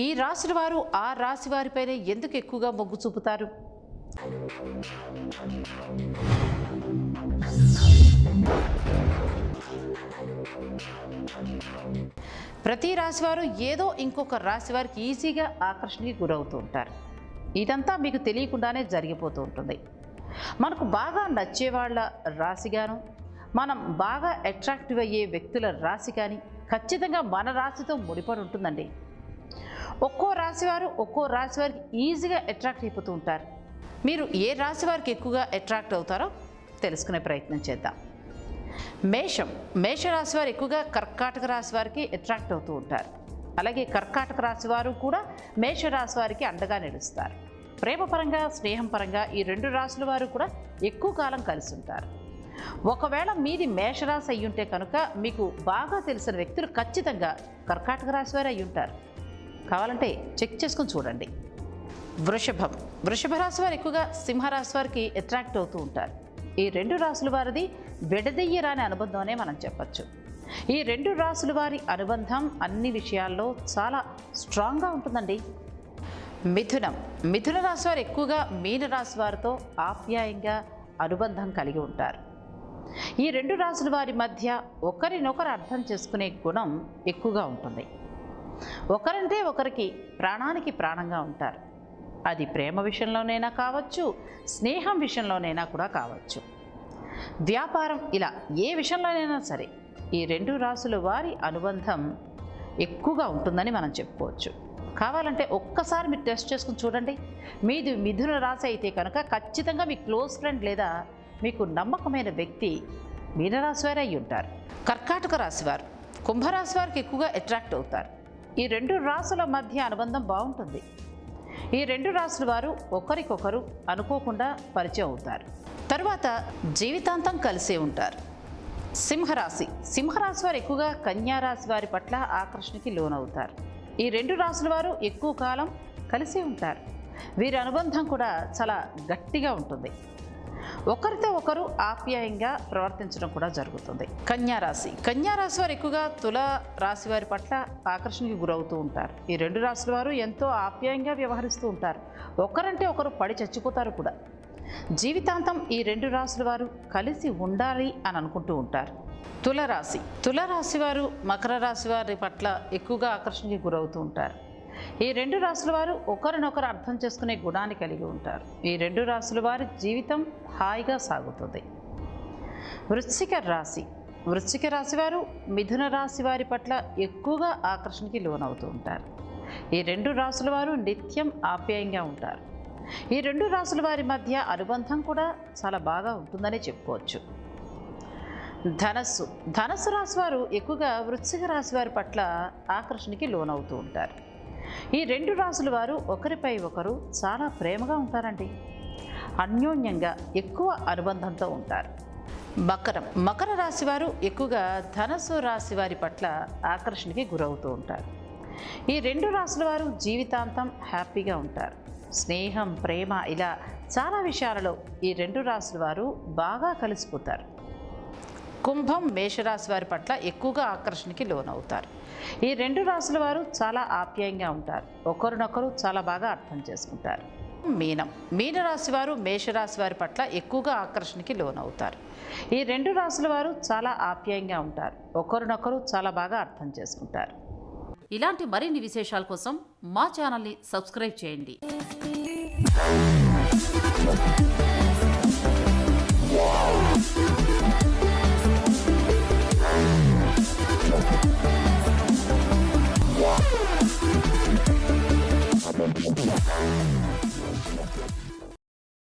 ఈ రాశి వారు ఆ రాశి వారిపైనే ఎందుకు ఎక్కువగా మొగ్గు చూపుతారు? ప్రతి రాశి వారు ఏదో ఇంకొక రాశి వారికి ఈజీగా ఆకర్షణకి గురవుతూ ఉంటారు. ఇదంతా మీకు తెలియకుండానే జరిగిపోతూ ఉంటుంది. మనకు బాగా నచ్చే వాళ్ళ రాశిగాను, మనం బాగా అట్రాక్టివ్ అయ్యే వ్యక్తుల రాశి కానీ ఖచ్చితంగా మన రాశితో ముడిపడి ఉంటుందండి. ఒక్కో రాశి వారికి ఈజీగా అట్రాక్ట్ అయిపోతూ ఉంటారు. మీరు ఏ రాశి వారికి ఎక్కువగా అట్రాక్ట్ అవుతారో తెలుసుకునే ప్రయత్నం చేద్దాం. మేషరాశి వారు ఎక్కువగా కర్కాటక రాశి వారికి అట్రాక్ట్ అవుతూ ఉంటారు. అలాగే కర్కాటక రాశి వారు కూడా మేషరాశి వారికి అండగా నిలుస్తారు. ప్రేమపరంగా, స్నేహం పరంగా ఈ రెండు రాశుల వారు కూడా ఎక్కువ కాలం కలిసి ఉంటారు. ఒకవేళ మీది మేషరాశి అయ్యుంటే కనుక మీకు బాగా తెలిసిన వ్యక్తులు ఖచ్చితంగా కర్కాటక రాశి వారు అయి ఉంటారు. కావాలంటే చెక్ చేసుకుని చూడండి. వృషభ రాశి వారు ఎక్కువగా సింహరాశి వారికి అట్రాక్ట్ అవుతూ ఉంటారు. ఈ రెండు రాశుల వారిది విడదీయరాని అనుబంధం అనే మనం చెప్పచ్చు. ఈ రెండు రాశుల వారి అనుబంధం అన్ని విషయాల్లో చాలా స్ట్రాంగ్గా ఉంటుందండి. మిథున రాశి వారు ఎక్కువగా మీనరాశి వారితో ఆప్యాయంగా అనుబంధం కలిగి ఉంటారు. ఈ రెండు రాశుల వారి మధ్య ఒకరినొకరు అర్థం చేసుకునే గుణం ఎక్కువగా ఉంటుంది. ఒకరంటే ఒకరికి ప్రాణానికి ప్రాణంగా ఉంటారు. అది ప్రేమ విషయంలోనైనా కావచ్చు, స్నేహం విషయంలోనైనా కూడా కావచ్చు, వ్యాపారం, ఇలా ఏ విషయంలోనైనా సరే ఈ రెండు రాశుల వారి అనుబంధం ఎక్కువగా ఉంటుందని మనం చెప్పుకోవచ్చు. కావాలంటే ఒక్కసారి మీరు టెస్ట్ చేసుకుని చూడండి. మీది మిథున రాశి అయితే కనుక ఖచ్చితంగా మీ క్లోజ్ ఫ్రెండ్ లేదా మీకు నమ్మకమైన వ్యక్తి మీనరాశి వారు అయి ఉంటారు. కర్కాటక రాశి వారు కుంభరాశి వారికి ఎక్కువగా అట్రాక్ట్ అవుతారు. ఈ రెండు రాశుల మధ్య అనుబంధం బాగుంటుంది. ఈ రెండు రాశుల వారు ఒకరికొకరు అనుకోకుండా పరిచయం అవుతారు. తరువాత జీవితాంతం కలిసే ఉంటారు. సింహరాశి వారు ఎక్కువగా కన్యారాశి వారి పట్ల ఆకర్షణకి లోనవుతారు. ఈ రెండు రాశుల వారు ఎక్కువ కాలం కలిసి ఉంటారు. వీరి అనుబంధం కూడా చాలా గట్టిగా ఉంటుంది. ఒకరితో ఒకరు ఆప్యాయంగా ప్రవర్తించడం కూడా జరుగుతుంది. కన్యారాశి వారు ఎక్కువగా తుల రాశి వారి పట్ల ఆకర్షణకి గురవుతూ ఉంటారు. ఈ రెండు రాశుల వారు ఎంతో ఆప్యాయంగా వ్యవహరిస్తూ ఉంటారు. ఒకరంటే ఒకరు పడి చచ్చిపోతారు కూడా. జీవితాంతం ఈ రెండు రాశుల వారు కలిసి ఉండాలి అని అనుకుంటూ ఉంటారు. తులారాశి వారు మకర రాశి వారి పట్ల ఎక్కువగా ఆకర్షణకి గురవుతూ ఉంటారు. ఈ రెండు రాశుల వారు ఒకరినొకరు అర్థం చేసుకునే గుణాన్ని కలిగి ఉంటారు. ఈ రెండు రాశుల వారి జీవితం హాయిగా సాగుతుంది. వృశ్చిక రాశి వారు మిథున రాశి వారి పట్ల ఎక్కువగా ఆకర్షణకి లోనవుతూ ఉంటారు. ఈ రెండు రాశుల వారు నిత్యం ఆప్యాయంగా ఉంటారు. ఈ రెండు రాశుల వారి మధ్య అనుబంధం కూడా చాలా బాగా ఉంటుందనే చెప్పుకోవచ్చు. ధనస్సు రాశి వారు ఎక్కువగా వృశ్చిక రాశి వారి పట్ల ఆకర్షణకి లోనవుతూ ఉంటారు. ఈ రెండు రాశుల వారు ఒకరిపై ఒకరు చాలా ప్రేమగా ఉంటారండి. అన్యోన్యంగా ఎక్కువ అనుబంధంతో ఉంటారు. మకర రాశి వారు ఎక్కువగా ధనస్సు రాశి వారి పట్ల ఆకర్షణకి గురవుతూ ఉంటారు. ఈ రెండు రాశుల వారు జీవితాంతం హ్యాపీగా ఉంటారు. స్నేహం, ప్రేమ, ఇలా చాలా విషయాలలో ఈ రెండు రాశుల వారు బాగా కలిసిపోతారు. కుంభం మేషరాశి వారి పట్ల ఎక్కువగా ఆకర్షణకి లోనవుతారు. ఈ రెండు రాశుల వారు చాలా ఆప్యాయంగా ఉంటారు. ఒకరినొకరు చాలా బాగా అర్థం చేసుకుంటారు. మీనరాశి వారు మేషరాశి వారి పట్ల ఎక్కువగా ఆకర్షణకి లోనవుతారు. ఈ రెండు రాశుల వారు చాలా ఆప్యాయంగా ఉంటారు. ఒకరినొకరు చాలా బాగా అర్థం చేసుకుంటారు. ఇలాంటి మరిన్ని విశేషాల కోసం మా ఛానల్ని సబ్స్క్రైబ్ చేయండి.